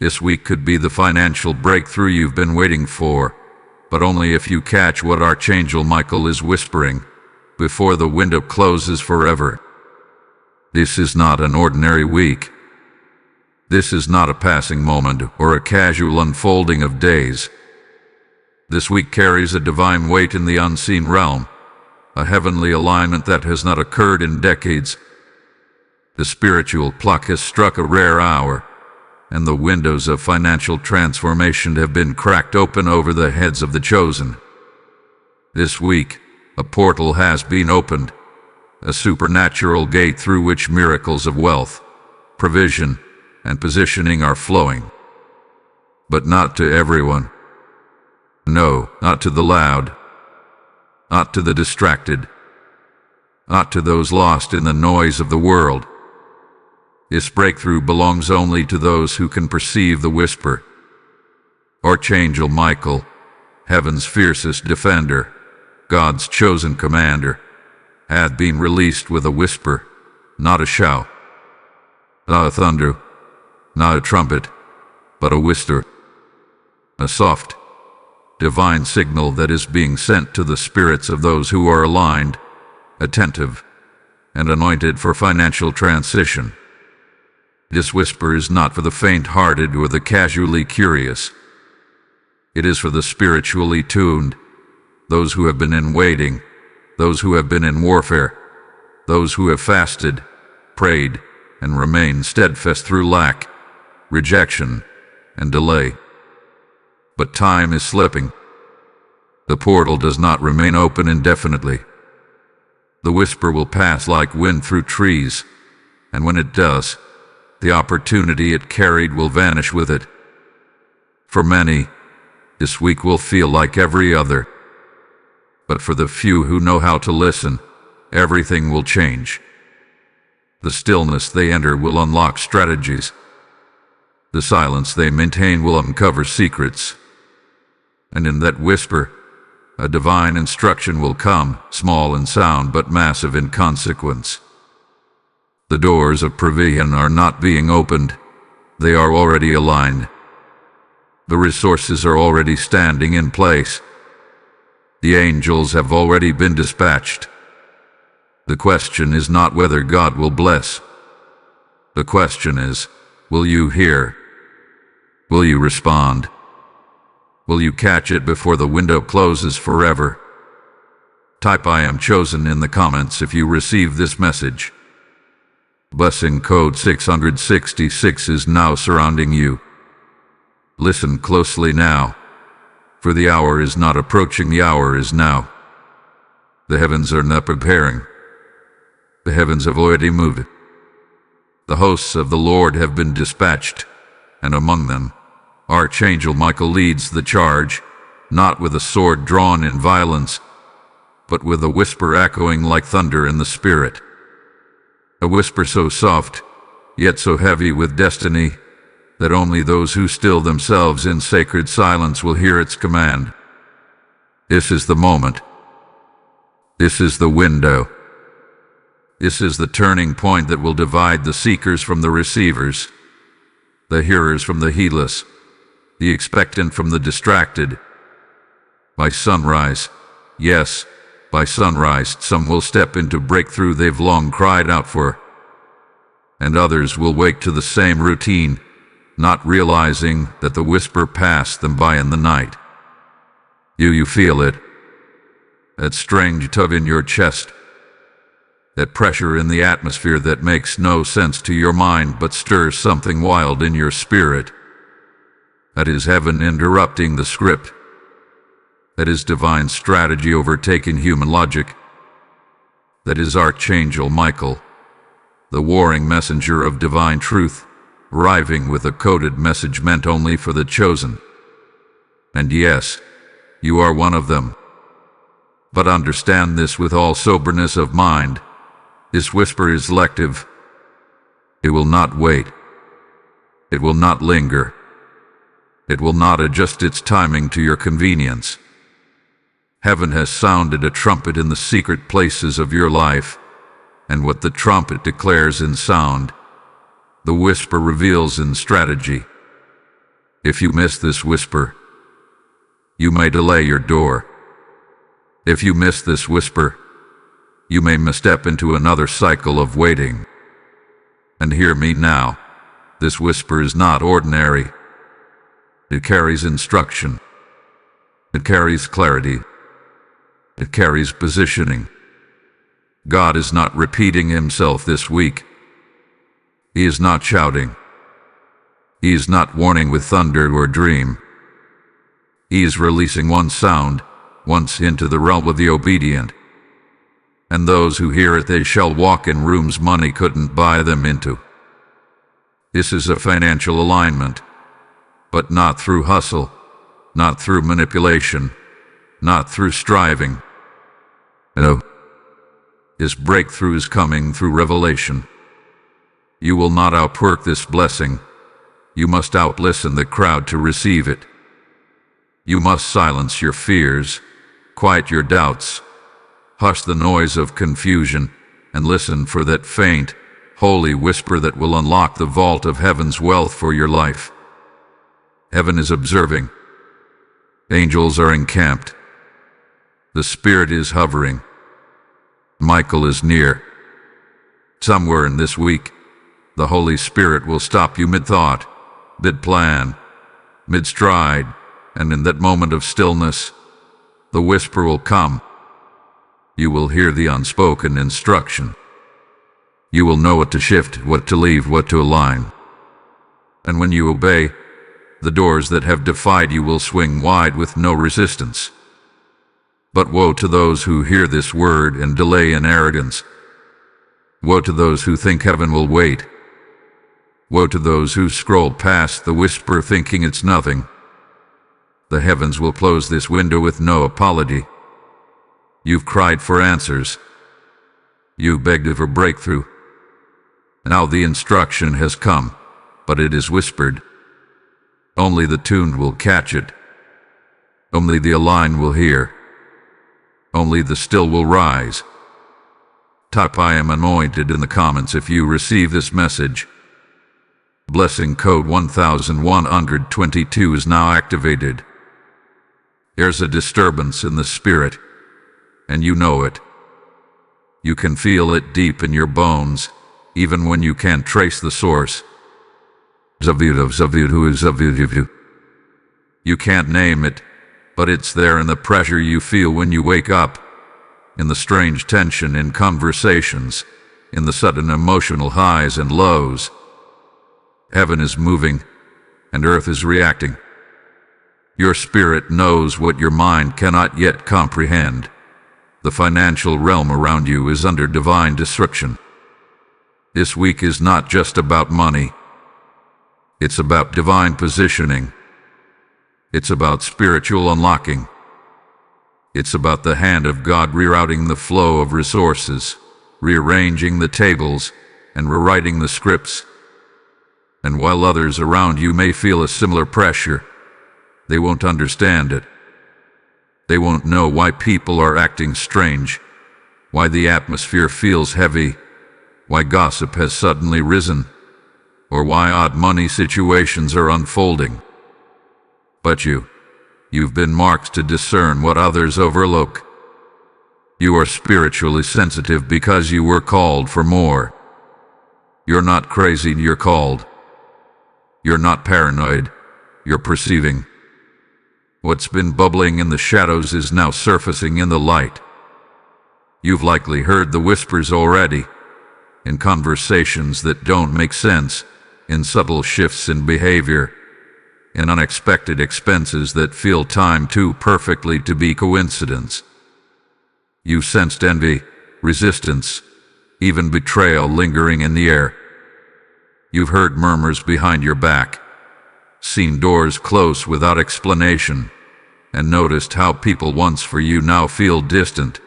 This week could be the financial breakthrough you've been waiting for, but only if you catch what Archangel Michael is whispering before the window closes forever. This is not an ordinary week. This is not a passing moment or a casual unfolding of days. This week carries a divine weight in the unseen realm, a heavenly alignment that has not occurred in decades. The spiritual clock has struck a rare hour, and the windows of financial transformation have been cracked open over the heads of the chosen. This week, a portal has been opened, a supernatural gate through which miracles of wealth, provision, and positioning are flowing. But not to everyone. No, not to the loud, not to the distracted, not to those lost in the noise of the world. This breakthrough belongs only to those who can perceive the whisper. Archangel Michael, heaven's fiercest defender, God's chosen commander, hath been released with a whisper, not a shout, not a thunder, not a trumpet, but a whisper, a soft, divine signal that is being sent to the spirits of those who are aligned, attentive, and anointed for financial transition. This whisper is not for the faint-hearted or the casually curious. It is for the spiritually tuned, those who have been in waiting, those who have been in warfare, those who have fasted, prayed, and remained steadfast through lack, rejection, and delay. But time is slipping. The portal does not remain open indefinitely. The whisper will pass like wind through trees, and when it does, the opportunity it carried will vanish with it. For many, this week will feel like every other. But for the few who know how to listen, everything will change. The stillness they enter will unlock strategies. The silence they maintain will uncover secrets. And in that whisper, a divine instruction will come, small in sound but massive in consequence. The doors of provision are not being opened. They are already aligned. The resources are already standing in place. The angels have already been dispatched. The question is not whether God will bless. The question is, will you hear? Will you respond? Will you catch it before the window closes forever? Type "I am chosen" in the comments if you receive this message. Blessing code 666 is now surrounding you. Listen closely now, for the hour is not approaching, the hour is now. The heavens are not preparing. The heavens have already moved. The hosts of the Lord have been dispatched, and among them, Archangel Michael leads the charge, not with a sword drawn in violence, but with a whisper echoing like thunder in the spirit. A whisper so soft, yet so heavy with destiny, that only those who still themselves in sacred silence will hear its command. This is the moment. This is the window. This is the turning point that will divide the seekers from the receivers, the hearers from the heedless, the expectant from the distracted. By sunrise, yes, by sunrise, some will step into breakthrough they've long cried out for, and others will wake to the same routine, not realizing that the whisper passed them by in the night. You feel it, that strange tug in your chest, that pressure in the atmosphere that makes no sense to your mind but stirs something wild in your spirit. That is heaven interrupting the script. That is divine strategy overtaking human logic. That is Archangel Michael, the warring messenger of divine truth, arriving with a coded message meant only for the chosen. And yes, you are one of them. But understand this with all soberness of mind. This whisper is selective. It will not wait. It will not linger. It will not adjust its timing to your convenience. Heaven has sounded a trumpet in the secret places of your life, and what the trumpet declares in sound, the whisper reveals in strategy. If you miss this whisper, you may delay your door. If you miss this whisper, you may misstep into another cycle of waiting. And hear me now, this whisper is not ordinary. It carries instruction. It carries clarity. It carries positioning. God is not repeating himself this week. He is not shouting. He is not warning with thunder or dream. He is releasing one sound, once into the realm of the obedient. And those who hear it, they shall walk in rooms money couldn't buy them into. This is a financial alignment, but not through hustle, not through manipulation, not through striving. No. This breakthrough is coming through revelation. You will not outwork this blessing. You must outlisten the crowd to receive it. You must silence your fears, quiet your doubts, hush the noise of confusion, and listen for that faint, holy whisper that will unlock the vault of heaven's wealth for your life. Heaven is observing. Angels are encamped. The Spirit is hovering. Michael is near. Somewhere in this week, the Holy Spirit will stop you mid-thought, mid-plan, mid-stride, and in that moment of stillness, the whisper will come. You will hear the unspoken instruction. You will know what to shift, what to leave, what to align. And when you obey, the doors that have defied you will swing wide with no resistance. But woe to those who hear this word and delay in arrogance. Woe to those who think heaven will wait. Woe to those who scroll past the whisper thinking it's nothing. The heavens will close this window with no apology. You've cried for answers. You begged for breakthrough. Now the instruction has come, but it is whispered. Only the tuned will catch it. Only the aligned will hear. Only the still will rise. Type I am anointed in the comments if you receive this message. Blessing code 1122 is now activated. There's a disturbance in the spirit, and you know it. You can feel it deep in your bones, even when you can't trace the source. You can't name it, but it's there in the pressure you feel when you wake up, in the strange tension in conversations, in the sudden emotional highs and lows. Heaven is moving, and earth is reacting. Your spirit knows what your mind cannot yet comprehend. The financial realm around you is under divine disruption. This week is not just about money. It's about divine positioning. It's about spiritual unlocking. It's about the hand of God rerouting the flow of resources, rearranging the tables, and rewriting the scripts. And while others around you may feel a similar pressure, they won't understand it. They won't know why people are acting strange, why the atmosphere feels heavy, why gossip has suddenly risen, or why odd money situations are unfolding. But you've been marked to discern what others overlook. You are spiritually sensitive because you were called for more. You're not crazy, you're called. You're not paranoid, you're perceiving. What's been bubbling in the shadows is now surfacing in the light. You've likely heard the whispers already, in conversations that don't make sense, in subtle shifts in behavior, in unexpected expenses that feel timed too perfectly to be coincidence. You sensed envy, resistance, even betrayal lingering in the air. You've heard murmurs behind your back, seen doors close without explanation, and noticed how people once for you now feel distant.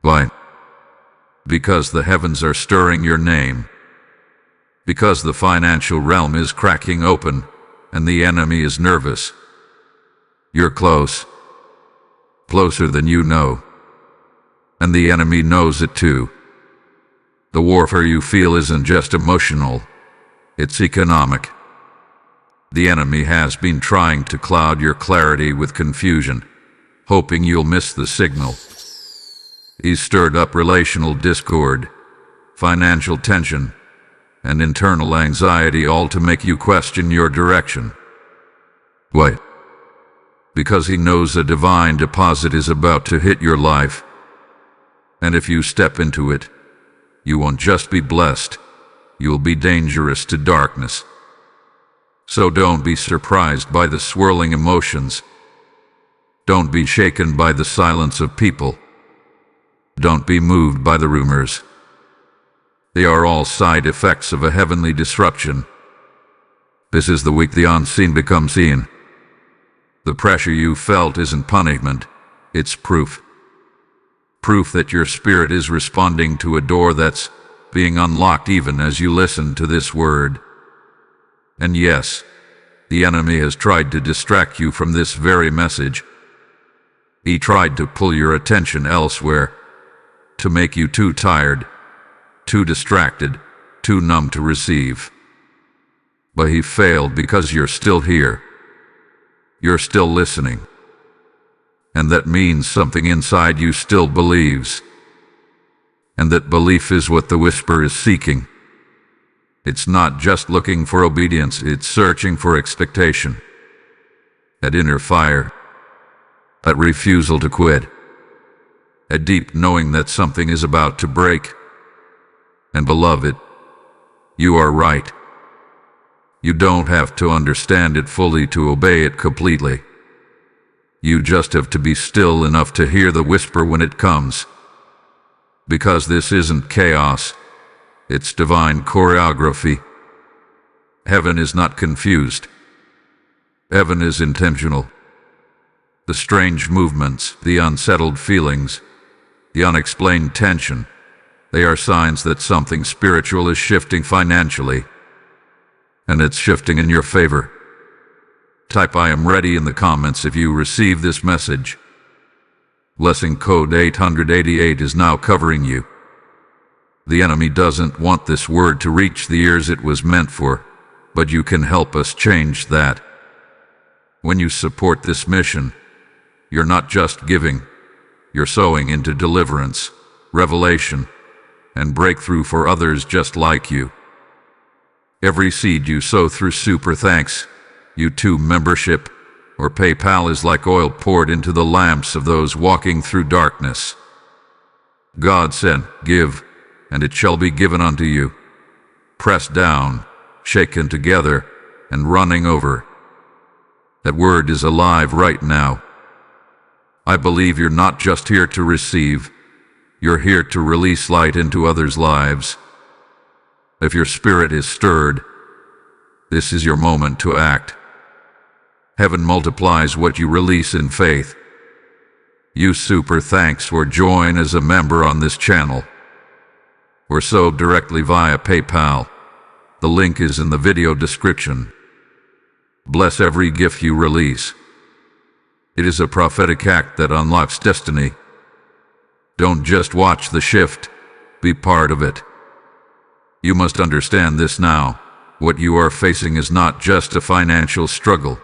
Why? Because the heavens are stirring your name. Because the financial realm is cracking open, and the enemy is nervous. You're close. Closer than you know. And the enemy knows it too. The warfare you feel isn't just emotional, it's economic. The enemy has been trying to cloud your clarity with confusion, hoping you'll miss the signal. He's stirred up relational discord, financial tension, and internal anxiety, all to make you question your direction. Why? Because he knows a divine deposit is about to hit your life. And if you step into it, you won't just be blessed, you'll be dangerous to darkness. So don't be surprised by the swirling emotions. Don't be shaken by the silence of people. Don't be moved by the rumors. They are all side effects of a heavenly disruption. This is the week the unseen becomes seen. The pressure you felt isn't punishment, it's proof. Proof that your spirit is responding to a door that's being unlocked even as you listen to this word. And yes, the enemy has tried to distract you from this very message. He tried to pull your attention elsewhere, to make you too tired, too distracted, too numb to receive. But he failed because you're still here. You're still listening. And that means something inside you still believes. And that belief is what the whisper is seeking. It's not just looking for obedience, it's searching for expectation. That inner fire. That refusal to quit. A deep knowing that something is about to break. And beloved, you are right. You don't have to understand it fully to obey it completely. You just have to be still enough to hear the whisper when it comes. Because this isn't chaos, it's divine choreography. Heaven is not confused. Heaven is intentional. The strange movements, the unsettled feelings, the unexplained tension, they are signs that something spiritual is shifting financially. And it's shifting in your favor. Type "I am ready" in the comments if you receive this message. Blessing code 888 is now covering you. The enemy doesn't want this word to reach the ears it was meant for, but you can help us change that. When you support this mission, you're not just giving, you're sowing into deliverance, revelation, and breakthrough for others just like you. Every seed you sow through Super Thanks, YouTube membership, or PayPal is like oil poured into the lamps of those walking through darkness. God said, "Give, and it shall be given unto you, pressed down, shaken together, and running over." That word is alive right now. I believe you're not just here to receive, you're here to release light into others' lives. If your spirit is stirred, this is your moment to act. Heaven multiplies what you release in faith. Use Super Thanks or join as a member on this channel. Or sow directly via PayPal. The link is in the video description. Bless every gift you release. It is a prophetic act that unlocks destiny. Don't just watch the shift, be part of it. You must understand this now. What you are facing is not just a financial struggle.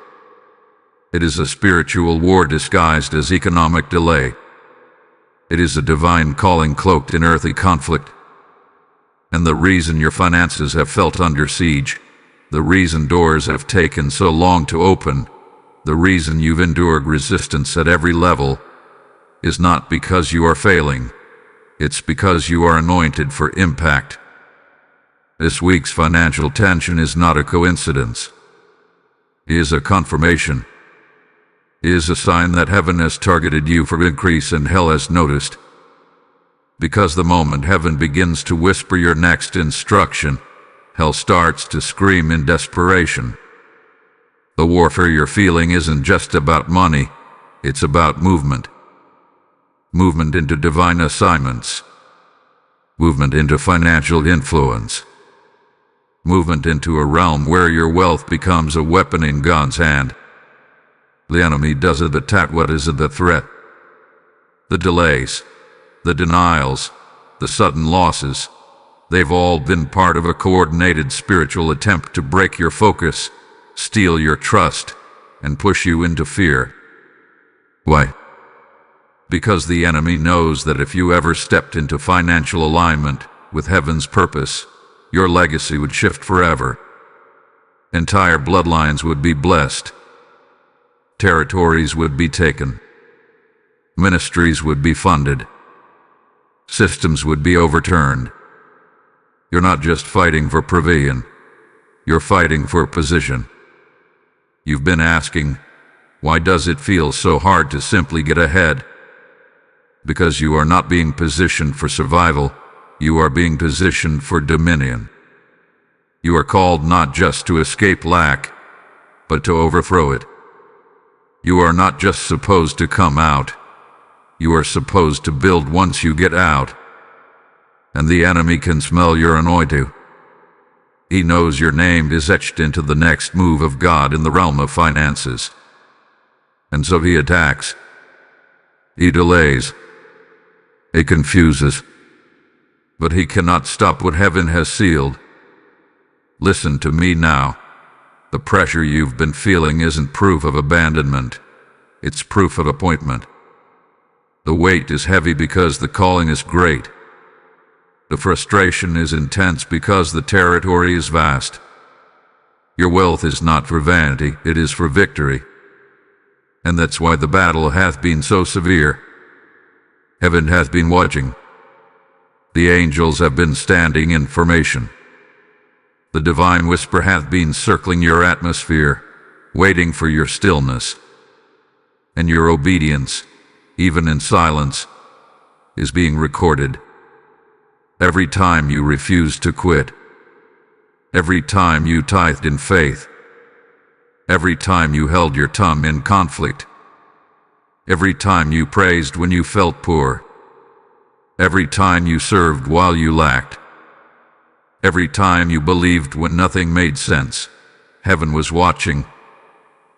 It is a spiritual war disguised as economic delay. It is a divine calling cloaked in earthly conflict. And the reason your finances have felt under siege, the reason doors have taken so long to open, the reason you've endured resistance at every level, is not because you are failing. It's because you are anointed for impact. This week's financial tension is not a coincidence. It is a confirmation. It is a sign that heaven has targeted you for increase and hell has noticed. Because the moment heaven begins to whisper your next instruction, hell starts to scream in desperation. The warfare you're feeling isn't just about money, it's about movement. Movement into divine assignments. Movement into financial influence. Movement into a realm where your wealth becomes a weapon in God's hand. The enemy doesn't attack what isn't the threat. The delays, the denials, the sudden losses, they've all been part of a coordinated spiritual attempt to break your focus, steal your trust, and push you into fear. Why? Because the enemy knows that if you ever stepped into financial alignment with heaven's purpose, your legacy would shift forever. Entire bloodlines would be blessed. Territories would be taken. Ministries would be funded. Systems would be overturned. You're not just fighting for provision. You're fighting for position. You've been asking, why does it feel so hard to simply get ahead? Because you are not being positioned for survival, you are being positioned for dominion. You are called not just to escape lack, but to overthrow it. You are not just supposed to come out, you are supposed to build once you get out. And the enemy can smell your anointing. He knows your name is etched into the next move of God in the realm of finances. And so he attacks. He delays. He confuses. But he cannot stop what heaven has sealed. Listen to me now. The pressure you've been feeling isn't proof of abandonment. It's proof of appointment. The weight is heavy because the calling is great. The frustration is intense because the territory is vast. Your wealth is not for vanity, it is for victory. And that's why the battle hath been so severe. Heaven hath been watching. The angels have been standing in formation. The divine whisper hath been circling your atmosphere, waiting for your stillness. And your obedience, even in silence, is being recorded. Every time you refused to quit. Every time you tithed in faith. Every time you held your tongue in conflict. Every time you praised when you felt poor. Every time you served while you lacked. Every time you believed when nothing made sense. Heaven was watching,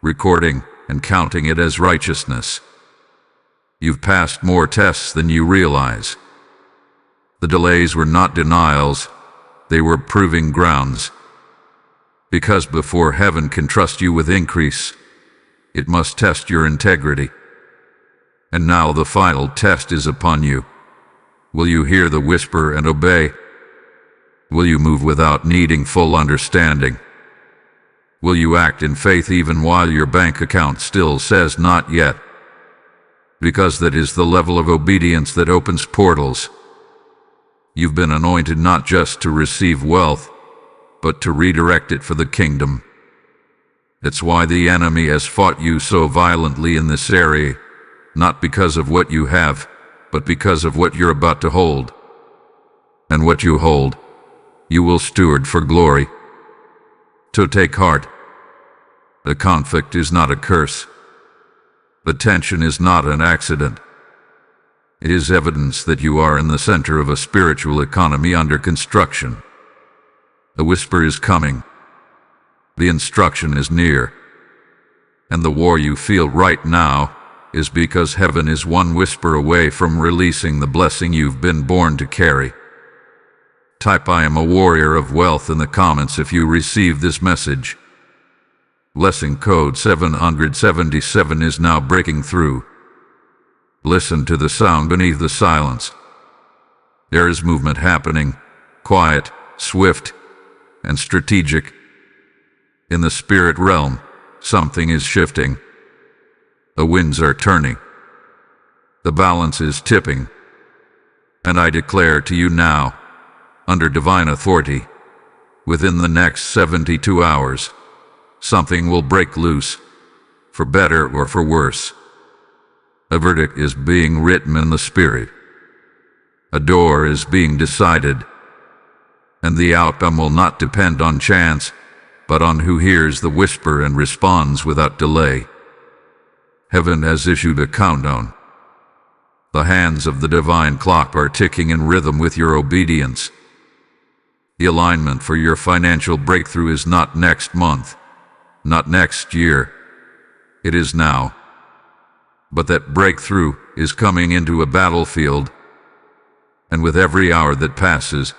recording, and counting it as righteousness. You've passed more tests than you realize. The delays were not denials, they were proving grounds. Because before heaven can trust you with increase, it must test your integrity. And now the final test is upon you. Will you hear the whisper and obey? Will you move without needing full understanding? Will you act in faith even while your bank account still says not yet? Because that is the level of obedience that opens portals. You've been anointed not just to receive wealth, but to redirect it for the kingdom. That's why the enemy has fought you so violently in this area, not because of what you have, but because of what you're about to hold. And what you hold, you will steward for glory. So take heart. The conflict is not a curse. The tension is not an accident. It is evidence that you are in the center of a spiritual economy under construction. The whisper is coming. The instruction is near. And the war you feel right now is because heaven is one whisper away from releasing the blessing you've been born to carry. Type "I am a warrior of wealth" in the comments if you receive this message. Blessing code 777 is now breaking through. Listen to the sound beneath the silence. There is movement happening, quiet, swift, and strategic. In the spirit realm, something is shifting. The winds are turning. The balance is tipping. And I declare to you now, under divine authority, within the next 72 hours, something will break loose, for better or for worse. A verdict is being written in the spirit. A door is being decided, and the outcome will not depend on chance, but on who hears the whisper and responds without delay. Heaven has issued a countdown. The hands of the divine clock are ticking in rhythm with your obedience. The alignment for your financial breakthrough is not next month, not next year. It is now. But that breakthrough is coming into a battlefield, and with every hour that passes,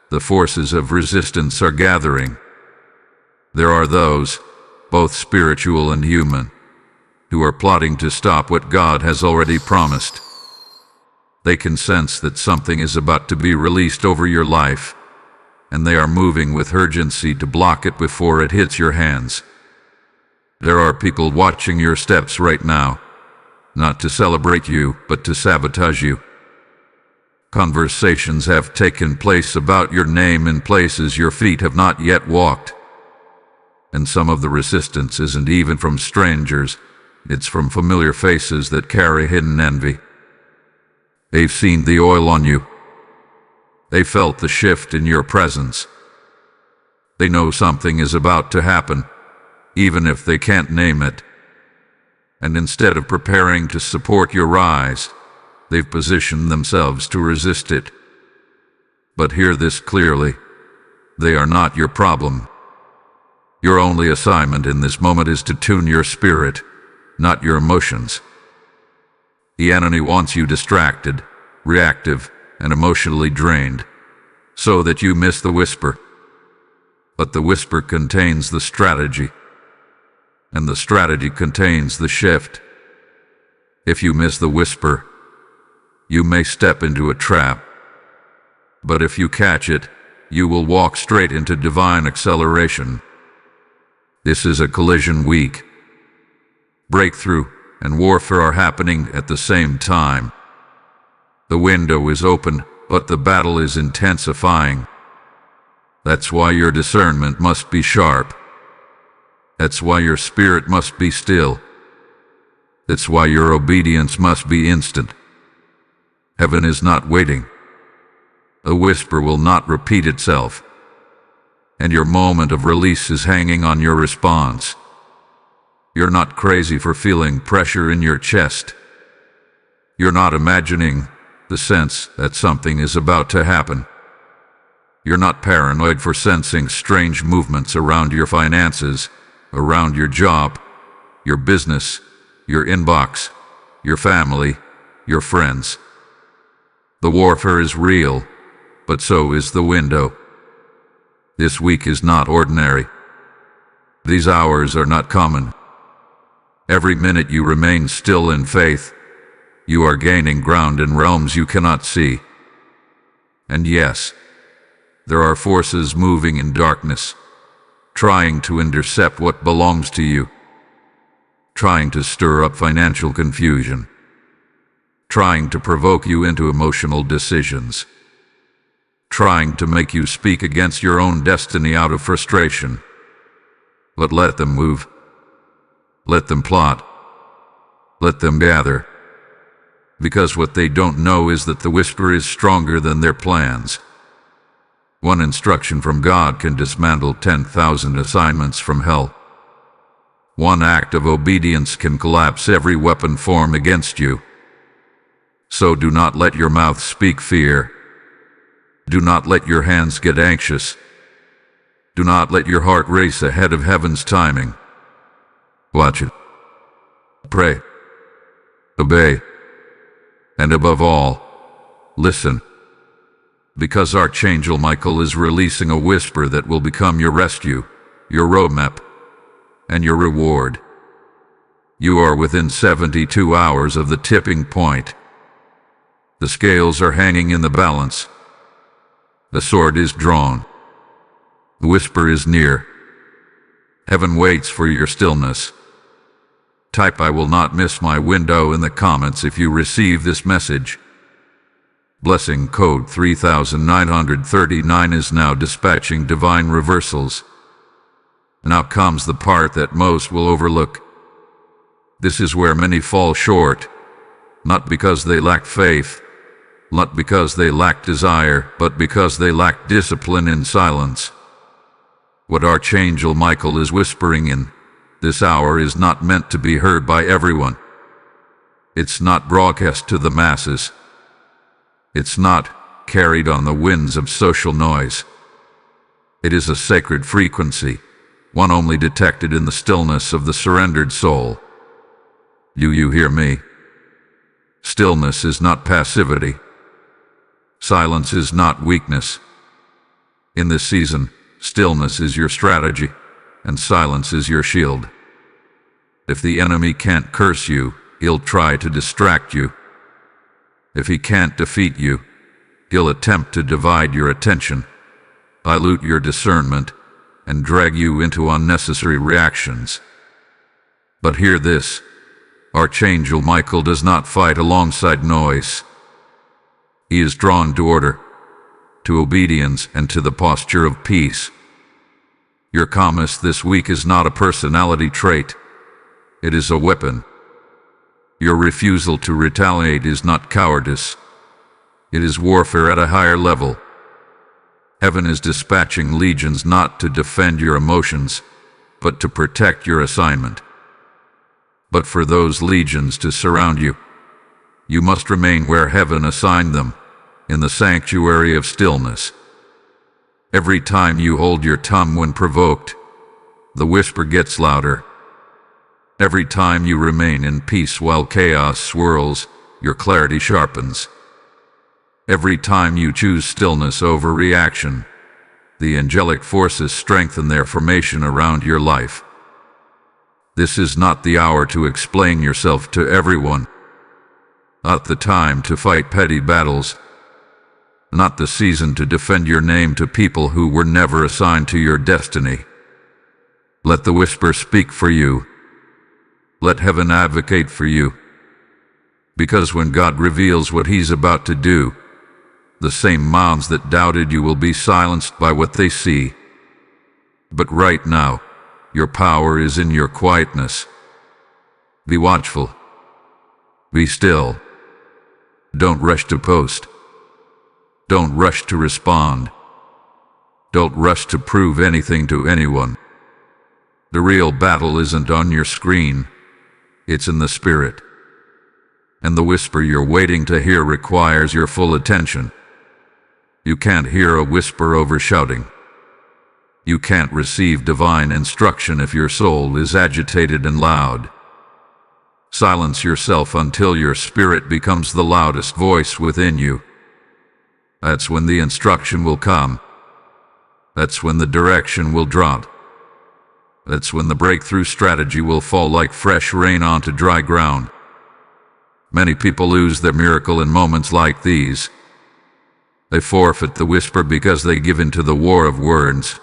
the forces of resistance are gathering. There are those, both spiritual and human, who are plotting to stop what God has already promised. They can sense that something is about to be released over your life, and they are moving with urgency to block it before it hits your hands. There are people watching your steps right now, not to celebrate you, but to sabotage you. Conversations have taken place about your name in places your feet have not yet walked. And some of the resistance isn't even from strangers, it's from familiar faces that carry hidden envy. They've seen the oil on you. They felt the shift in your presence. They know something is about to happen, even if they can't name it. And instead of preparing to support your rise, they've positioned themselves to resist it. But hear this clearly. They are not your problem. Your only assignment in this moment is to tune your spirit, not your emotions. The enemy wants you distracted, reactive, and emotionally drained, so that you miss the whisper. But the whisper contains the strategy, and the strategy contains the shift. If you miss the whisper, you may step into a trap. But if you catch it, you will walk straight into divine acceleration. This is a collision week. Breakthrough and warfare are happening at the same time. The window is open, but the battle is intensifying. That's why your discernment must be sharp. That's why your spirit must be still. That's why your obedience must be instant. Heaven is not waiting. A whisper will not repeat itself, and your moment of release is hanging on your response. You're not crazy for feeling pressure in your chest. You're not imagining the sense that something is about to happen. You're not paranoid for sensing strange movements around your finances, around your job, your business, your inbox, your family, your friends. The warfare is real, but so is the window. This week is not ordinary. These hours are not common. Every minute you remain still in faith, you are gaining ground in realms you cannot see. And yes, there are forces moving in darkness, trying to intercept what belongs to you, trying to stir up financial confusion, trying to provoke you into emotional decisions, trying to make you speak against your own destiny out of frustration. But let them move. Let them plot. Let them gather. Because what they don't know is that the whisper is stronger than their plans. One instruction from God can dismantle 10,000 assignments from hell. One act of obedience can collapse every weapon formed against you. So do not let your mouth speak fear. Do not let your hands get anxious. Do not let your heart race ahead of heaven's timing. Watch it. Pray. Obey. And above all, listen. Because Archangel Michael is releasing a whisper that will become your rescue, your roadmap, and your reward. You are within 72 hours of the tipping point. The scales are hanging in the balance. The sword is drawn. The whisper is near. Heaven waits for your stillness. Type "I will not miss my window" in the comments if you receive this message. Blessing code 3939 is now dispatching divine reversals. Now comes the part that most will overlook. This is where many fall short, not because they lack faith, not because they lack desire, but because they lack discipline in silence. What Archangel Michael is whispering in this hour is not meant to be heard by everyone. It's not broadcast to the masses. It's not carried on the winds of social noise. It is a sacred frequency, one only detected in the stillness of the surrendered soul. Do you hear me? Stillness is not passivity. Silence is not weakness. In this season, stillness is your strategy. and silence is your shield. If the enemy can't curse you, he'll try to distract you. If he can't defeat you, he'll attempt to divide your attention, dilute your discernment, and drag you into unnecessary reactions. But hear this: Archangel Michael does not fight alongside noise. He is drawn to order, to obedience, and to the posture of peace. Your calmness this week is not a personality trait. It is a weapon. Your refusal to retaliate is not cowardice. It is warfare at a higher level. Heaven is dispatching legions not to defend your emotions, but to protect your assignment. But for those legions to surround you, you must remain where heaven assigned them, in the sanctuary of stillness. Every time you hold your tongue when provoked, the whisper gets louder. Every time you remain in peace while chaos swirls, your clarity sharpens. Every time you choose stillness over reaction, the angelic forces strengthen their formation around your life. This is not the hour to explain yourself to everyone, not the time to fight petty battles, not the season to defend your name to people who were never assigned to your destiny. Let the whisper speak for you. Let heaven advocate for you. Because when God reveals what He's about to do, the same mouths that doubted you will be silenced by what they see. But right now, your power is in your quietness. Be watchful. Be still. Don't rush to post. Don't rush to respond. Don't rush to prove anything to anyone. The real battle isn't on your screen. It's in the spirit. And the whisper you're waiting to hear requires your full attention. You can't hear a whisper over shouting. You can't receive divine instruction if your soul is agitated and loud. Silence yourself until your spirit becomes the loudest voice within you. That's when the instruction will come. That's when the direction will drop. That's when the breakthrough strategy will fall like fresh rain onto dry ground. Many people lose their miracle in moments like these. They forfeit the whisper because they give in to the war of words.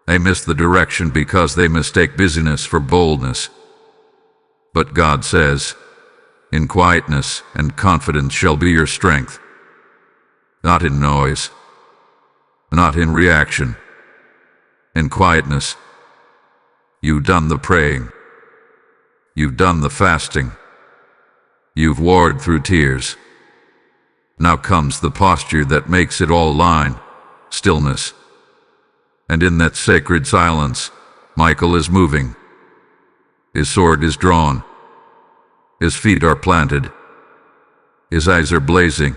They miss the direction because they mistake busyness for boldness. But God says, "In quietness and confidence shall be your strength." Not in noise, not in reaction. In quietness. You've done the praying. You've done the fasting. You've warred through tears. Now comes the posture that makes it all align: stillness. And in that sacred silence, Michael is moving. His sword is drawn. His feet are planted. His eyes are blazing.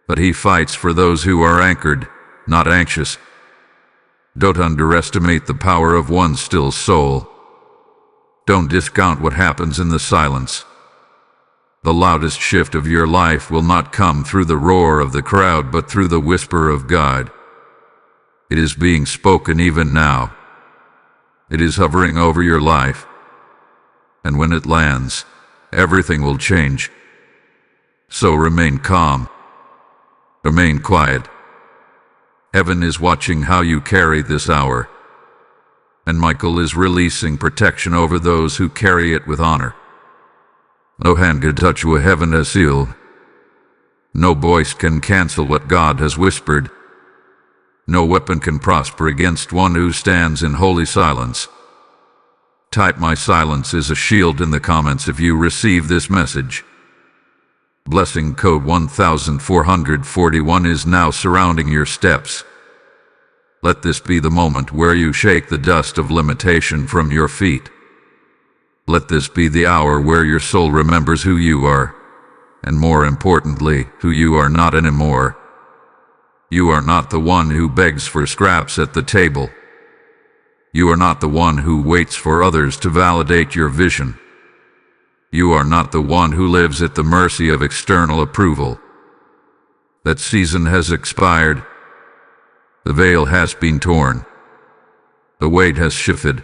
But he fights for those who are anchored, not anxious. Don't underestimate the power of one still soul. Don't discount what happens in the silence. The loudest shift of your life will not come through the roar of the crowd, but through the whisper of God. It is being spoken even now. It is hovering over your life. And when it lands, everything will change. So remain calm. Remain quiet. Heaven is watching how you carry this hour. And Michael is releasing protection over those who carry it with honor. No hand can touch what heaven has sealed. No voice can cancel what God has whispered. No weapon can prosper against one who stands in holy silence. Type "My silence is a shield" in the comments if you receive this message. Blessing code 1441 is now surrounding your steps. Let this be the moment where you shake the dust of limitation from your feet. Let this be the hour where your soul remembers who you are, and more importantly, who you are not anymore. You are not the one who begs for scraps at the table. You are not the one who waits for others to validate your vision. You are not the one who lives at the mercy of external approval. That season has expired. The veil has been torn. The weight has shifted,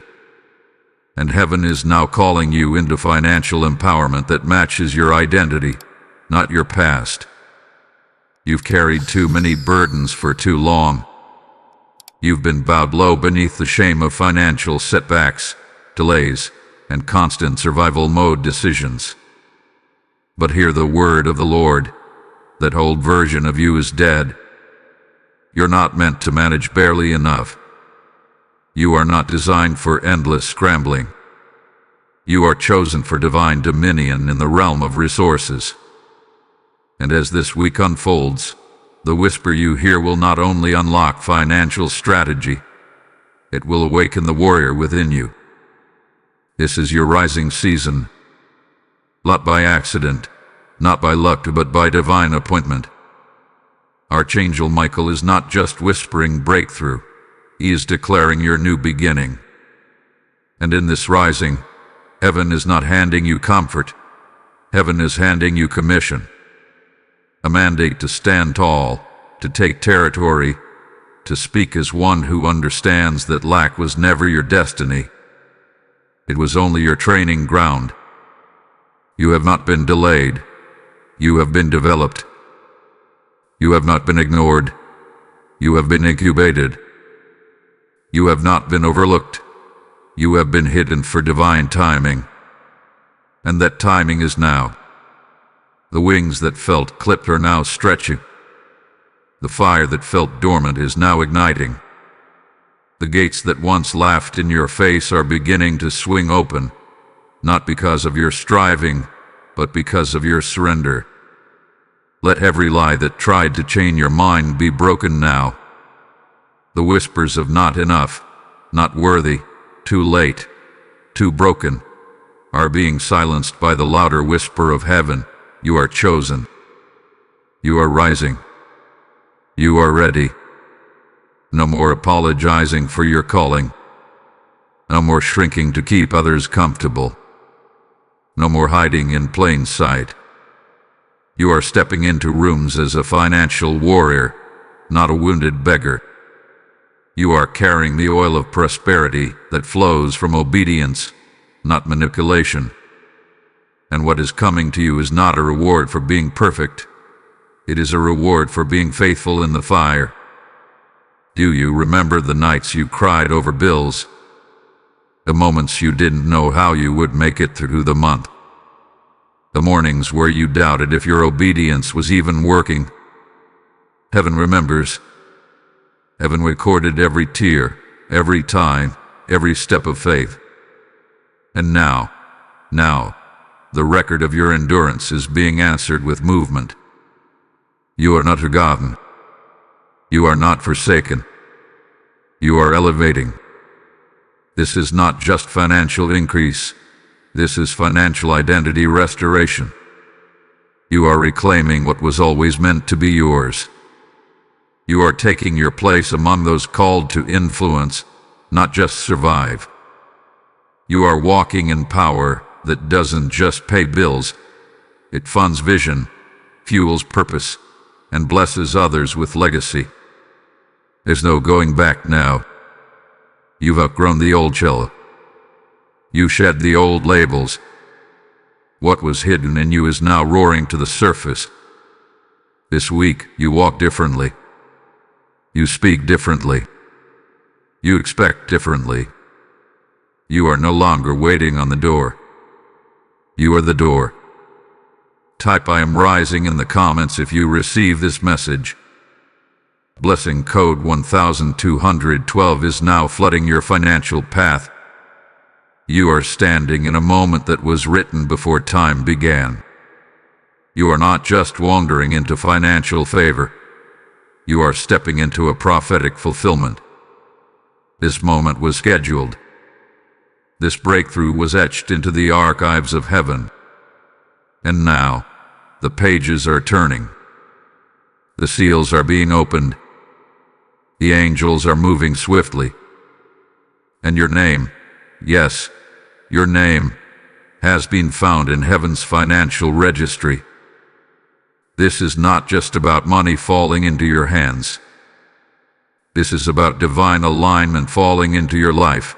and heaven is now calling you into financial empowerment that matches your identity, not your past. You've carried too many burdens for too long. You've been bowed low beneath the shame of financial setbacks, delays, and constant survival mode decisions. But hear the word of the Lord. That old version of you is dead. You're not meant to manage barely enough. You are not designed for endless scrambling. You are chosen for divine dominion in the realm of resources. And as this week unfolds, the whisper you hear will not only unlock financial strategy, it will awaken the warrior within you. This is your rising season, not by accident, not by luck, but by divine appointment. Archangel Michael is not just whispering breakthrough, he is declaring your new beginning. And in this rising, heaven is not handing you comfort, heaven is handing you commission. A mandate to stand tall, to take territory, to speak as one who understands that lack was never your destiny. It was only your training ground. You have not been delayed. You have been developed. You have not been ignored. You have been incubated. You have not been overlooked. You have been hidden for divine timing. And that timing is now. The wings that felt clipped are now stretching. The fire that felt dormant is now igniting. The gates that once laughed in your face are beginning to swing open, not because of your striving, but because of your surrender. Let every lie that tried to chain your mind be broken now. The whispers of not enough, not worthy, too late, too broken, are being silenced by the louder whisper of heaven. You are chosen. You are rising. You are ready. No more apologizing for your calling. No more shrinking to keep others comfortable. No more hiding in plain sight. You are stepping into rooms as a financial warrior, not a wounded beggar. You are carrying the oil of prosperity that flows from obedience, not manipulation. And what is coming to you is not a reward for being perfect. It is a reward for being faithful in the fire. Do you remember the nights you cried over bills? The moments you didn't know how you would make it through the month? The mornings where you doubted if your obedience was even working? Heaven remembers. Heaven recorded every tear, every time, every step of faith. And now, the record of your endurance is being answered with movement. You are not forgotten. You are not forsaken. You are elevating. This is not just financial increase. This is financial identity restoration. You are reclaiming what was always meant to be yours. You are taking your place among those called to influence, not just survive. You are walking in power that doesn't just pay bills. It funds vision, fuels purpose, and blesses others with legacy. There's no going back now. You've outgrown the old shell. You shed the old labels. What was hidden in you is now roaring to the surface. This week, you walk differently. You speak differently. You expect differently. You are no longer waiting on the door. You are the door. Type "I am rising" in the comments if you receive this message. Blessing code 1212 is now flooding your financial path. You are standing in a moment that was written before time began. You are not just wandering into financial favor. You are stepping into a prophetic fulfillment. This moment was scheduled. This breakthrough was etched into the archives of heaven. And now, the pages are turning. The seals are being opened. The angels are moving swiftly. And your name, yes, your name, has been found in heaven's financial registry. This is not just about money falling into your hands. This is about divine alignment falling into your life.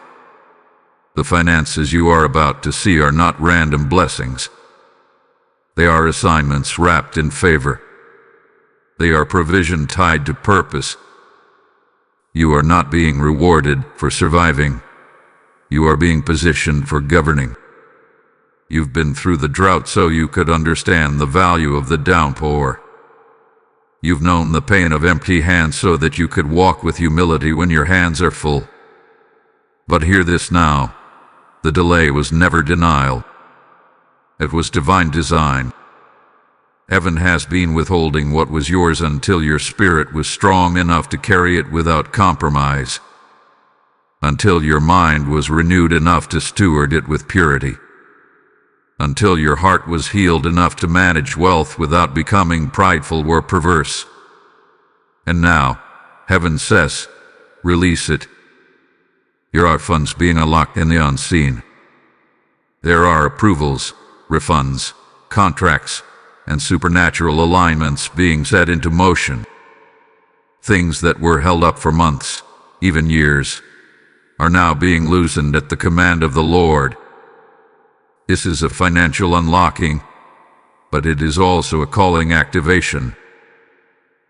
The finances you are about to see are not random blessings. They are assignments wrapped in favor. They are provision tied to purpose. You are not being rewarded for surviving. You are being positioned for governing. You've been through the drought so you could understand the value of the downpour. You've known the pain of empty hands so that you could walk with humility when your hands are full. But hear this now. The delay was never denial. It was divine design. Heaven has been withholding what was yours until your spirit was strong enough to carry it without compromise. Until your mind was renewed enough to steward it with purity. Until your heart was healed enough to manage wealth without becoming prideful or perverse. And now, heaven says, release it. Here are funds being unlocked in the unseen. There are approvals, refunds, contracts, and supernatural alignments being set into motion. Things that were held up for months, even years, are now being loosened at the command of the Lord. This is a financial unlocking, but it is also a calling activation.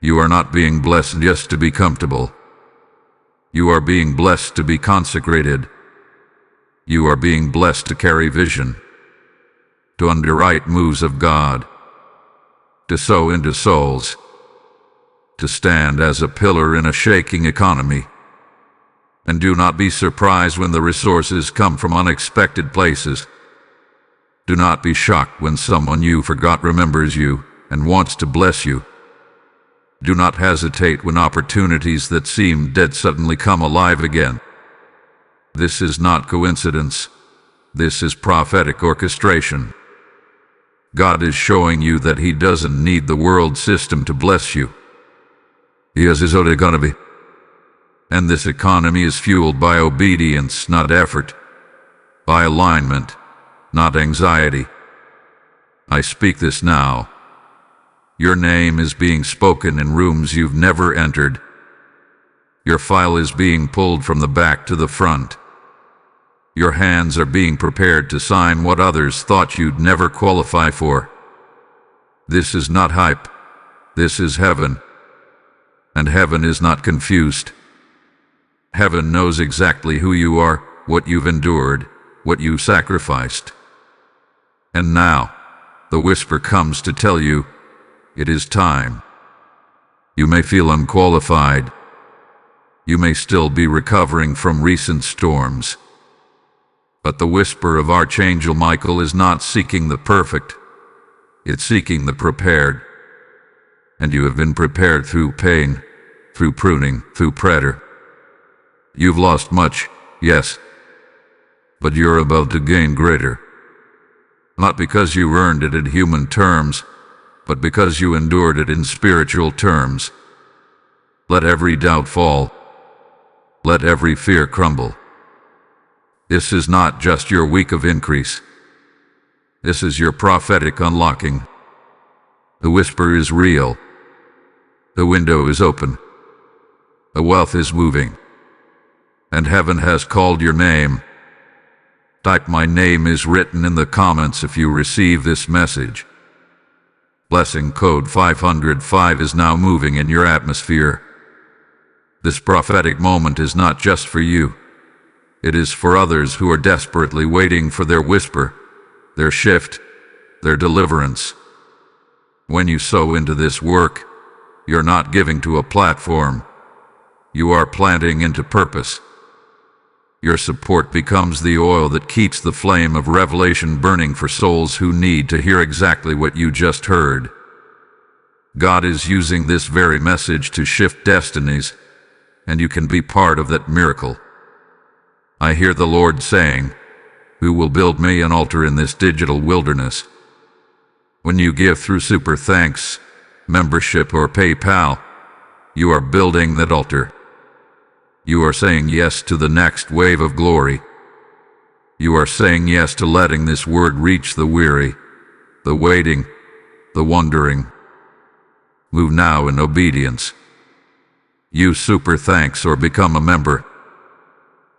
You are not being blessed just to be comfortable. You are being blessed to be consecrated. You are being blessed to carry vision, to underwrite moves of God, to sow into souls, to stand as a pillar in a shaking economy. And do not be surprised when the resources come from unexpected places. Do not be shocked when someone you forgot remembers you and wants to bless you. Do not hesitate when opportunities that seem dead suddenly come alive again. This is not coincidence. This is prophetic orchestration. God is showing you that He doesn't need the world system to bless you. He has His own economy. And this economy is fueled by obedience, not effort. By alignment, not anxiety. I speak this now. Your name is being spoken in rooms you've never entered. Your file is being pulled from the back to the front. Your hands are being prepared to sign what others thought you'd never qualify for. This is not hype. This is heaven. And heaven is not confused. Heaven knows exactly who you are, what you've endured, what you sacrificed. And now, the whisper comes to tell you, it is time. You may feel unqualified. You may still be recovering from recent storms. But the whisper of Archangel Michael is not seeking the perfect. It's seeking the prepared. And you have been prepared through pain, through pruning, through prayer. You've lost much, yes. But you're about to gain greater. Not because you earned it in human terms, but because you endured it in spiritual terms. Let every doubt fall. Let every fear crumble. This is not just your week of increase. This is your prophetic unlocking. The whisper is real. The window is open. The wealth is moving. And heaven has called your name. Type "My name is written" in the comments if you receive this message. Blessing code 505 is now moving in your atmosphere. This prophetic moment is not just for you. It is for others who are desperately waiting for their whisper, their shift, their deliverance. When you sow into this work, you're not giving to a platform. You are planting into purpose. Your support becomes the oil that keeps the flame of revelation burning for souls who need to hear exactly what you just heard. God is using this very message to shift destinies, and you can be part of that miracle. I hear the Lord saying, "Who will build me an altar in this digital wilderness?" When you give through Super Thanks, membership, or PayPal, you are building that altar. You are saying yes to the next wave of glory. You are saying yes to letting this word reach the weary, the waiting, the wondering. Move now in obedience. use Super Thanks or become a member,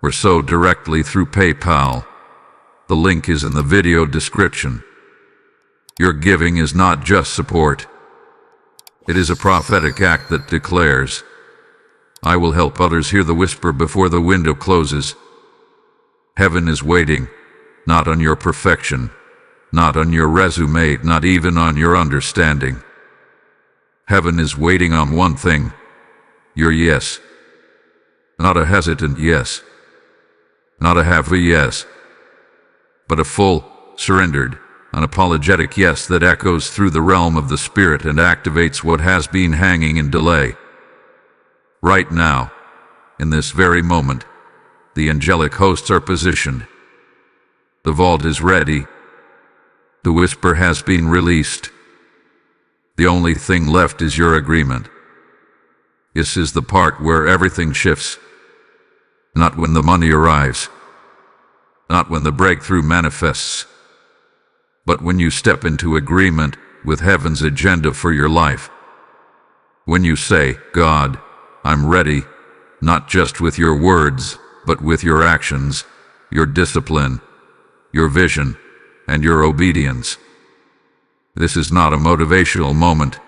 or sow directly through PayPal. The link is in the video description. Your giving is not just support. It is a prophetic act that declares, I will help others hear the whisper before the window closes. Heaven is waiting, not on your perfection, not on your resume, not even on your understanding. Heaven is waiting on one thing, your yes. Not a hesitant yes, not a half a yes, but a full, surrendered, unapologetic yes that echoes through the realm of the Spirit and activates what has been hanging in delay. Right now, in this very moment, the angelic hosts are positioned. The vault is ready. The whisper has been released. The only thing left is your agreement. This is the part where everything shifts. Not when the money arrives, not when the breakthrough manifests, but when you step into agreement with heaven's agenda for your life. When you say, God, I'm ready, not just with your words, but with your actions, your discipline, your vision, and your obedience. This is not a motivational moment.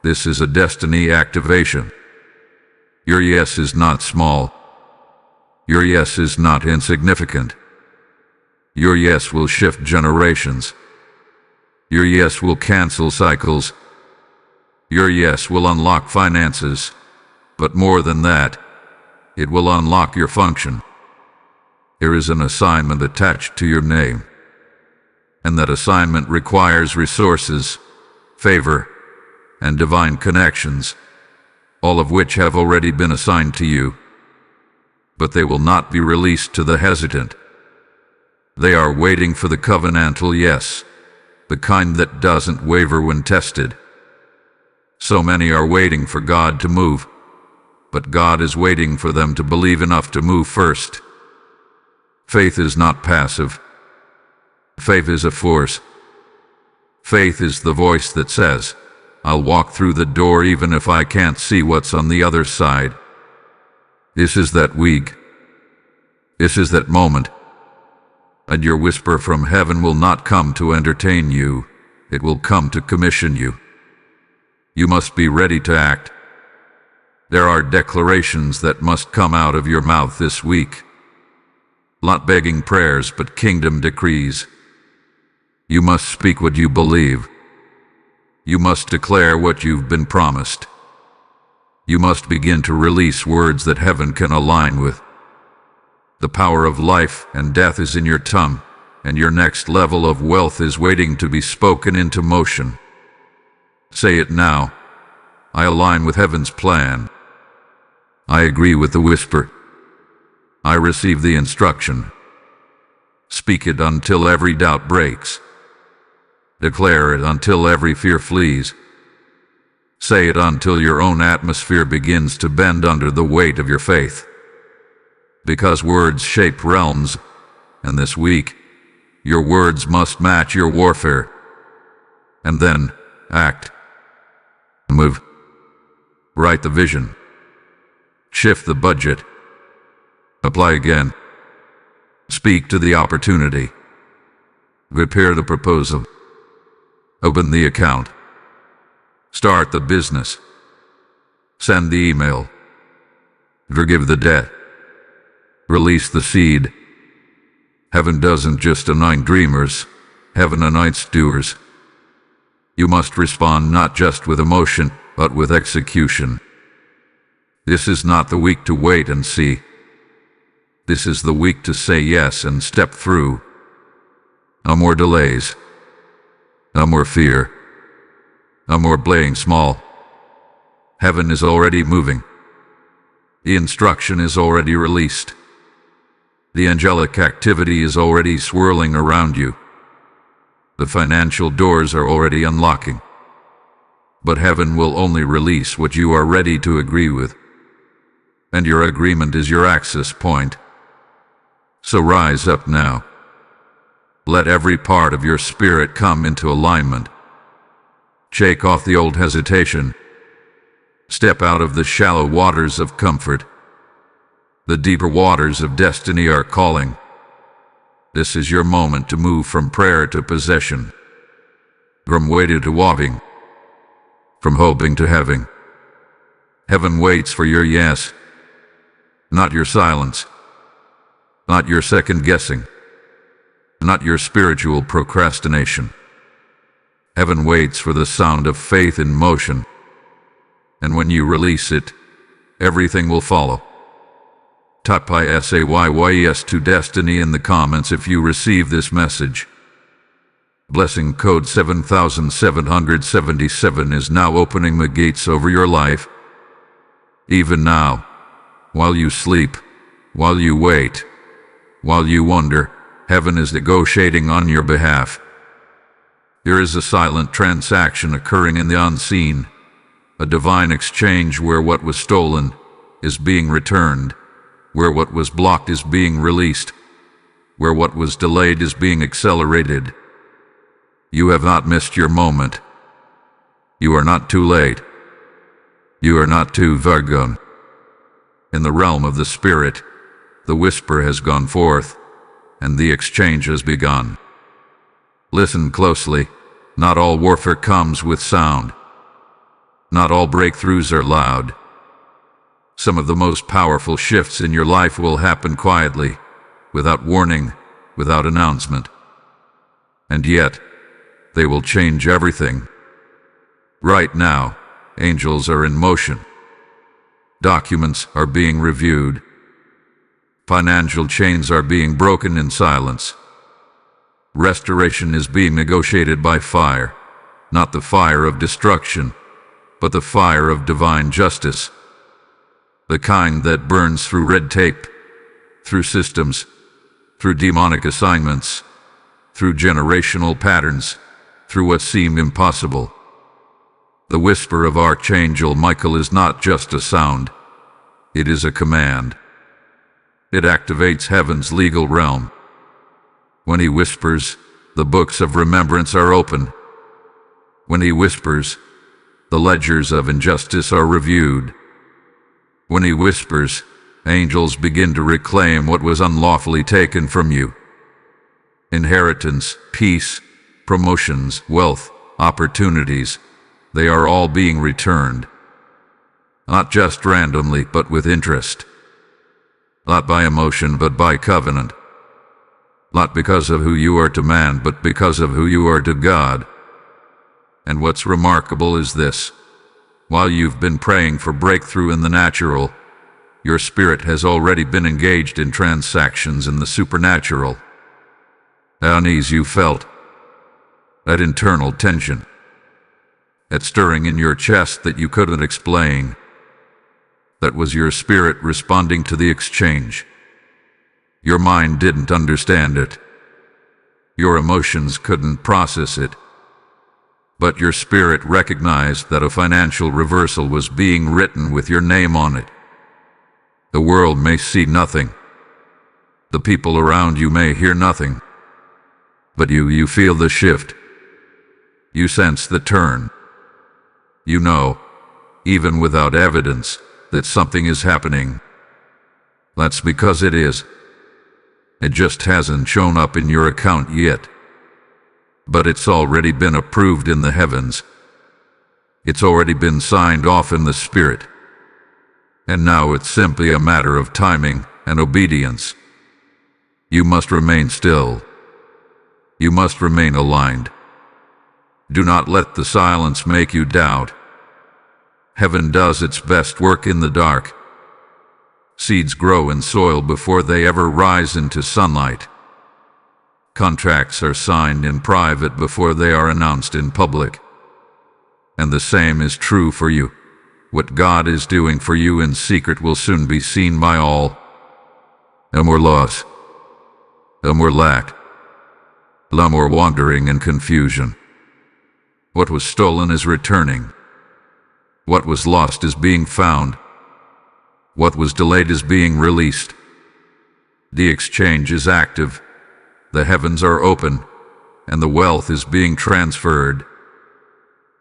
This is a destiny activation. Your yes is not small. Your yes is not insignificant. Your yes will shift generations. Your yes will cancel cycles. Your yes will unlock finances. But more than that, it will unlock your function. There is an assignment attached to your name, and that assignment requires resources, favor, and divine connections, all of which have already been assigned to you. But they will not be released to the hesitant. They are waiting for the covenantal yes, the kind that doesn't waver when tested. So many are waiting for God to move, but God is waiting for them to believe enough to move first. Faith is not passive. Faith is a force. Faith is the voice that says, I'll walk through the door even if I can't see what's on the other side. This is that week. This is that moment. And your whisper from heaven will not come to entertain you. It will come to commission you. You must be ready to act. There are declarations that must come out of your mouth this week. Not begging prayers, but kingdom decrees. You must speak what you believe. You must declare what you've been promised. You must begin to release words that heaven can align with. The power of life and death is in your tongue, and your next level of wealth is waiting to be spoken into motion. Say it now. I align with heaven's plan. I agree with the whisper. I receive the instruction. Speak it until every doubt breaks. Declare it until every fear flees. Say it until your own atmosphere begins to bend under the weight of your faith. Because words shape realms, and this week, your words must match your warfare. And then, act. Move. Write the vision. Shift the budget. Apply again. Speak to the opportunity. Prepare the proposal. Open the account. Start the business. Send the email. Forgive the debt. Release the seed. Heaven doesn't just anoint dreamers. Heaven anoints doers. You must respond not just with emotion, but with execution. This is not the week to wait and see. This is the week to say yes and step through. No more delays. No more fear. No more playing small. Heaven is already moving. The instruction is already released. The angelic activity is already swirling around you. The financial doors are already unlocking. But heaven will only release what you are ready to agree with. And your agreement is your access point. So rise up now. Let every part of your spirit come into alignment. Shake off the old hesitation. Step out of the shallow waters of comfort. The deeper waters of destiny are calling. This is your moment to move from prayer to possession, from waiting to walking, from hoping to having. Heaven waits for your yes, not your silence, not your second guessing, not your spiritual procrastination. Heaven waits for the sound of faith in motion, and when you release it, everything will follow. Type SAYYES to Destiny in the comments if you receive this message. Blessing code 7777 is now opening the gates over your life. Even now, while you sleep, while you wait, while you wonder, heaven is negotiating on your behalf. There is a silent transaction occurring in the unseen, a divine exchange where what was stolen is being returned, where what was blocked is being released, where what was delayed is being accelerated. You have not missed your moment. You are not too late. You are not too far gone. In the realm of the Spirit, the whisper has gone forth, and the exchange has begun. Listen closely. Not all warfare comes with sound. Not all breakthroughs are loud. Some of the most powerful shifts in your life will happen quietly, without warning, without announcement. And yet, they will change everything. Right now, angels are in motion. Documents are being reviewed. Financial chains are being broken in silence. Restoration is being negotiated by fire, not the fire of destruction, but the fire of divine justice. The kind that burns through red tape, through systems, through demonic assignments, through generational patterns, through what seemed impossible. The whisper of Archangel Michael is not just a sound, it is a command. It activates heaven's legal realm. When he whispers, the books of remembrance are open. When he whispers, the ledgers of injustice are reviewed. When he whispers, angels begin to reclaim what was unlawfully taken from you. Inheritance, peace, promotions, wealth, opportunities, they are all being returned. Not just randomly, but with interest. Not by emotion, but by covenant. Not because of who you are to man, but because of who you are to God. And what's remarkable is this. While you've been praying for breakthrough in the natural, your spirit has already been engaged in transactions in the supernatural. That unease you felt, that internal tension, that stirring in your chest that you couldn't explain, that was your spirit responding to the exchange. Your mind didn't understand it. Your emotions couldn't process it. But your spirit recognized that a financial reversal was being written with your name on it. The world may see nothing. The people around you may hear nothing. But you feel the shift. You sense the turn. You know, even without evidence, that something is happening. That's because it is. It just hasn't shown up in your account yet. But it's already been approved in the heavens. It's already been signed off in the Spirit. And now it's simply a matter of timing and obedience. You must remain still. You must remain aligned. Do not let the silence make you doubt. Heaven does its best work in the dark. Seeds grow in soil before they ever rise into sunlight. Contracts are signed in private before they are announced in public. And the same is true for you. What God is doing for you in secret will soon be seen by all. No more loss. No more lack. No more wandering and confusion. What was stolen is returning. What was lost is being found. What was delayed is being released. The exchange is active. The heavens are open, and the wealth is being transferred.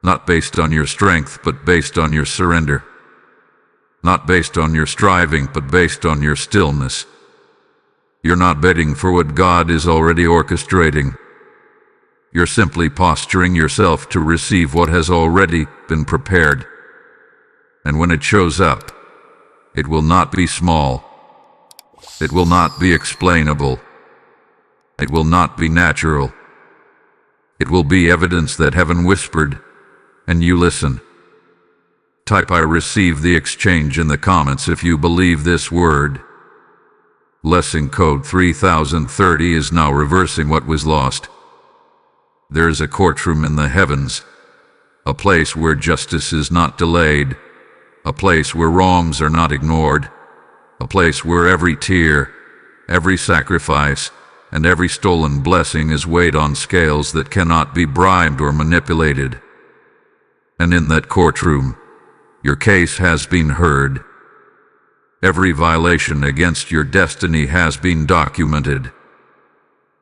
Not based on your strength, but based on your surrender. not based on your striving, but based on your stillness. You're not betting for what God is already orchestrating. You're simply posturing yourself to receive what has already been prepared. And when it shows up, it will not be small. It will not be explainable. It will not be natural. It will be evidence that heaven whispered, and you listen. Type "I receive" the exchange in the comments if you believe this word. Blessing code 3030 is now reversing what was lost. There is a courtroom in the heavens, a place where justice is not delayed, a place where wrongs are not ignored, a place where every tear, every sacrifice, and every stolen blessing is weighed on scales that cannot be bribed or manipulated. And in that courtroom, your case has been heard. Every violation against your destiny has been documented.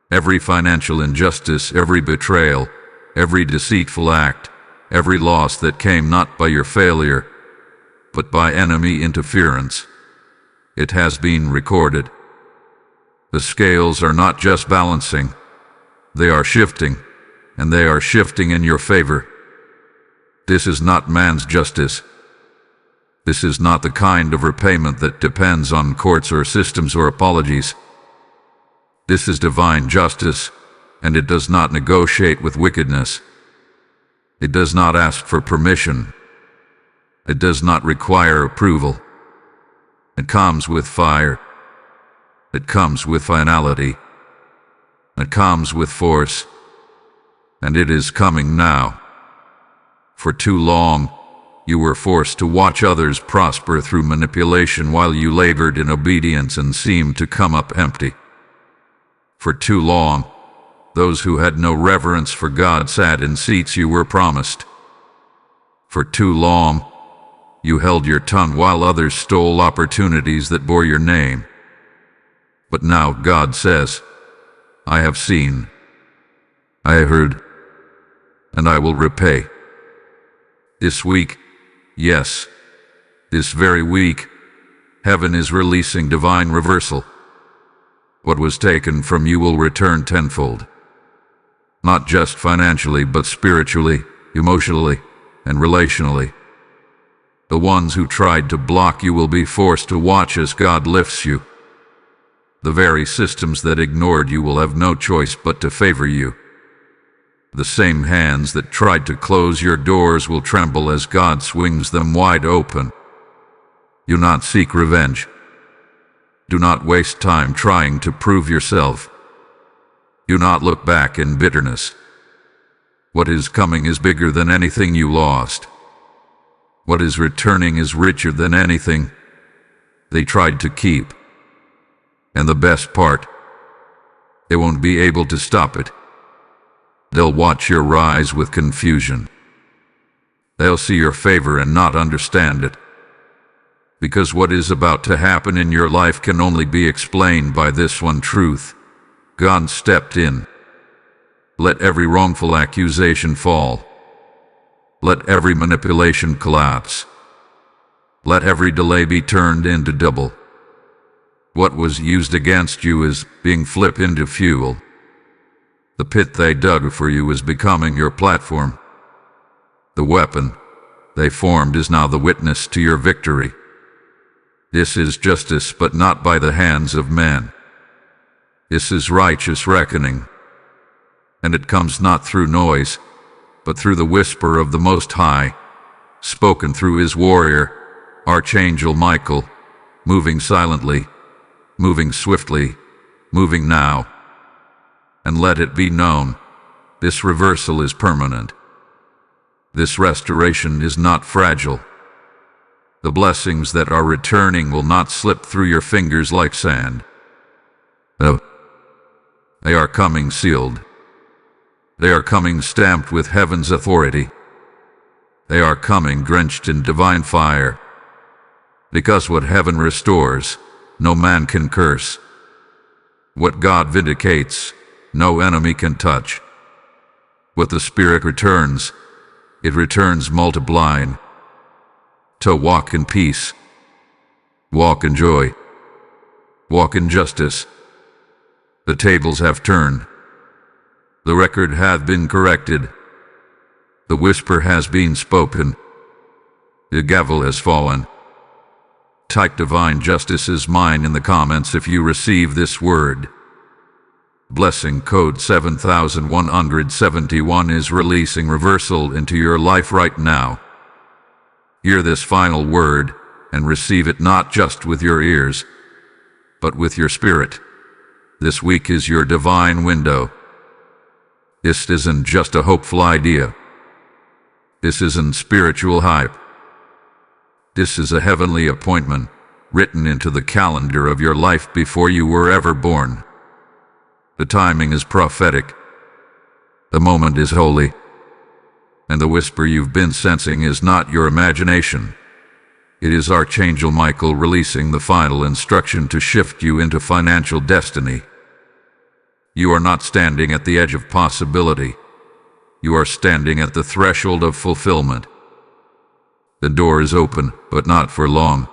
Every financial injustice, every betrayal, every deceitful act, every loss that came not by your failure, but by enemy interference, it has been recorded. The scales are not just balancing, they are shifting, and they are shifting in your favor. This is not man's justice. This is not the kind of repayment that depends on courts or systems or apologies. This is divine justice, and it does not negotiate with wickedness. It does not ask for permission. It does not require approval. It comes with fire. It comes with finality. It comes with force. And it is coming now. For too long, you were forced to watch others prosper through manipulation while you labored in obedience and seemed to come up empty. For too long, those who had no reverence for God sat in seats you were promised. For too long, you held your tongue while others stole opportunities that bore your name. But now God says, I have seen, I have heard, and I will repay. This week, yes, this very week, heaven is releasing divine reversal. What was taken from you will return tenfold. Not just financially, but spiritually, emotionally, and relationally. The ones who tried to block you will be forced to watch as God lifts you. The very systems that ignored you will have no choice but to favor you. The same hands that tried to close your doors will tremble as God swings them wide open. Do not seek revenge. Do not waste time trying to prove yourself. Do not look back in bitterness. What is coming is bigger than anything you lost. What is returning is richer than anything they tried to keep. And the best part, they won't be able to stop it. They'll watch your rise with confusion. They'll see your favor and not understand it. Because what is about to happen in your life can only be explained by this one truth. God stepped in. Let every wrongful accusation fall. Let every manipulation collapse. Let every delay be turned into double. What was used against you is being flipped into fuel. The pit they dug for you is becoming your platform. The weapon they formed is now the witness to your victory. This is justice, but not by the hands of men. This is righteous reckoning. And it comes not through noise, but through the whisper of the Most High, spoken through his warrior, Archangel Michael, moving silently, moving swiftly, moving now. And let it be known, this reversal is permanent. This restoration is not fragile. The blessings that are returning will not slip through your fingers like sand. No. They are coming sealed. They are coming stamped with heaven's authority. They are coming drenched in divine fire. Because what heaven restores, no man can curse. What God vindicates, no enemy can touch. What the Spirit returns, it returns multiplying. To walk in peace, Walk in joy. Walk in justice. The tables have turned. The record hath been corrected. The whisper has been spoken. The gavel has fallen. Type divine justice is mine in the comments if you receive this word. Blessing code 7171 is releasing reversal into your life right now. Hear this final word and receive it not just with your ears, but with your spirit. This week is your divine window. This isn't just a hopeful idea. This isn't spiritual hype. This is a heavenly appointment written into the calendar of your life before you were ever born. The timing is prophetic. The moment is holy. And the whisper you've been sensing is not your imagination. It is Archangel Michael releasing the final instruction to shift you into financial destiny. You are not standing at the edge of possibility. You are standing at the threshold of fulfillment. The door is open, but not for long.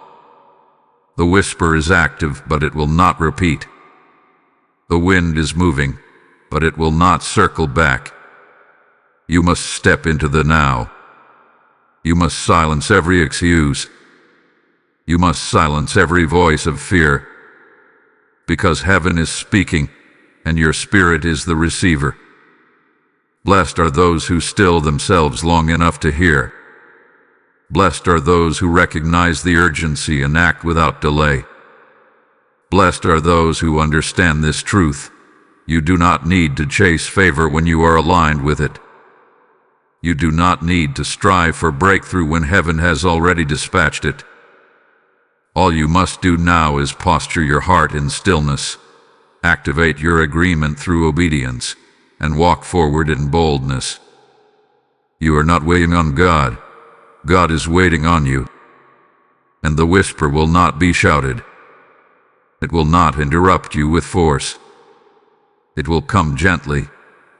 The whisper is active, but it will not repeat. The wind is moving, but it will not circle back. You must step into the now. You must silence every excuse. You must silence every voice of fear. Because heaven is speaking, and your spirit is the receiver. Blessed are those who still themselves long enough to hear. Blessed are those who recognize the urgency and act without delay. Blessed are those who understand this truth. You do not need to chase favor when you are aligned with it. You do not need to strive for breakthrough when heaven has already dispatched it. All you must do now is posture your heart in stillness, activate your agreement through obedience, and walk forward in boldness. You are not waiting on God. God is waiting on you. And the whisper will not be shouted. It will not interrupt you with force. It will come gently,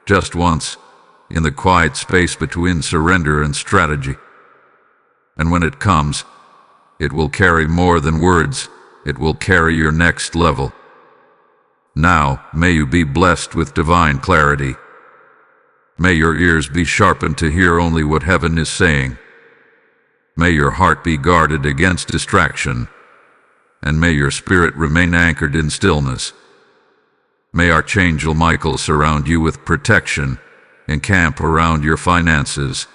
just once, in the quiet space between surrender and strategy. And when it comes, it will carry more than words. It will carry your next level. Now, may you be blessed with divine clarity. May your ears be sharpened to hear only what heaven is saying. May your heart be guarded against distraction, and may your spirit remain anchored in stillness. May Archangel Michael surround you with protection, encamp around your finances,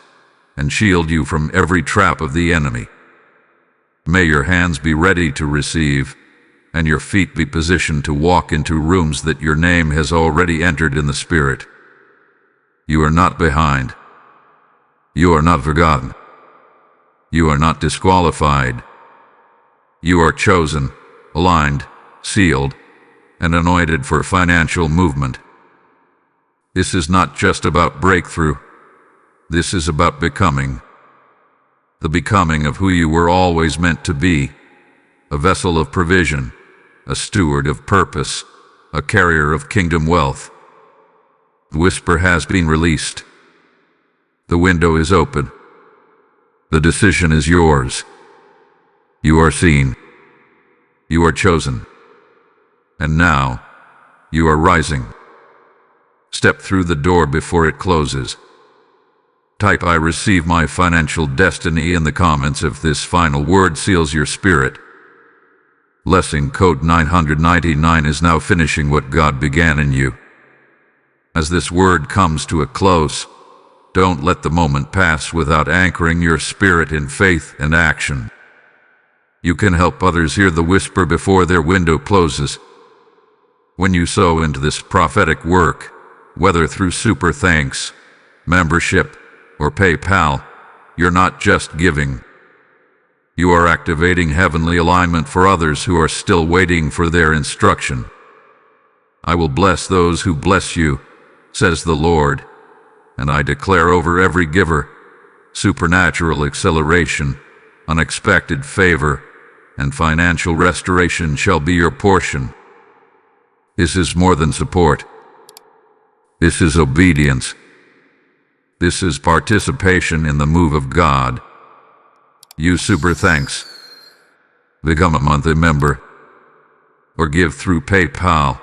and shield you from every trap of the enemy. May your hands be ready to receive, and your feet be positioned to walk into rooms that your name has already entered in the Spirit. You are not behind. You are not forgotten. You are not disqualified. You are chosen, aligned, sealed, and anointed for financial movement. This is not just about breakthrough. This is about becoming. The becoming of who you were always meant to be. A vessel of provision, a steward of purpose, a carrier of kingdom wealth. The whisper has been released. The window is open. The decision is yours. You are seen. You are chosen. And now, you are rising. Step through the door before it closes. Type "I receive my financial destiny" in the comments if this final word seals your spirit. Blessing code 999 is now finishing what God began in you. As this word comes to a close, don't let the moment pass without anchoring your spirit in faith and action. You can help others hear the whisper before their window closes. When you sow into this prophetic work, whether through super thanks, membership, or PayPal, you're not just giving. You are activating heavenly alignment for others who are still waiting for their instruction. I will bless those who bless you, says the Lord, and I declare over every giver, supernatural acceleration, unexpected favor, and financial restoration shall be your portion. This is more than support. This is obedience. This is participation in the move of God. You super thanks. Become a monthly member or give through PayPal.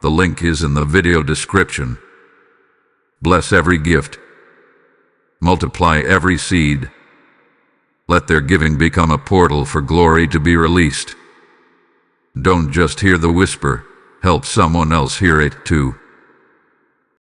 The link is in the video description. Bless every gift. Multiply every seed. Let their giving become a portal for glory to be released. Don't just hear the whisper, help someone else hear it too.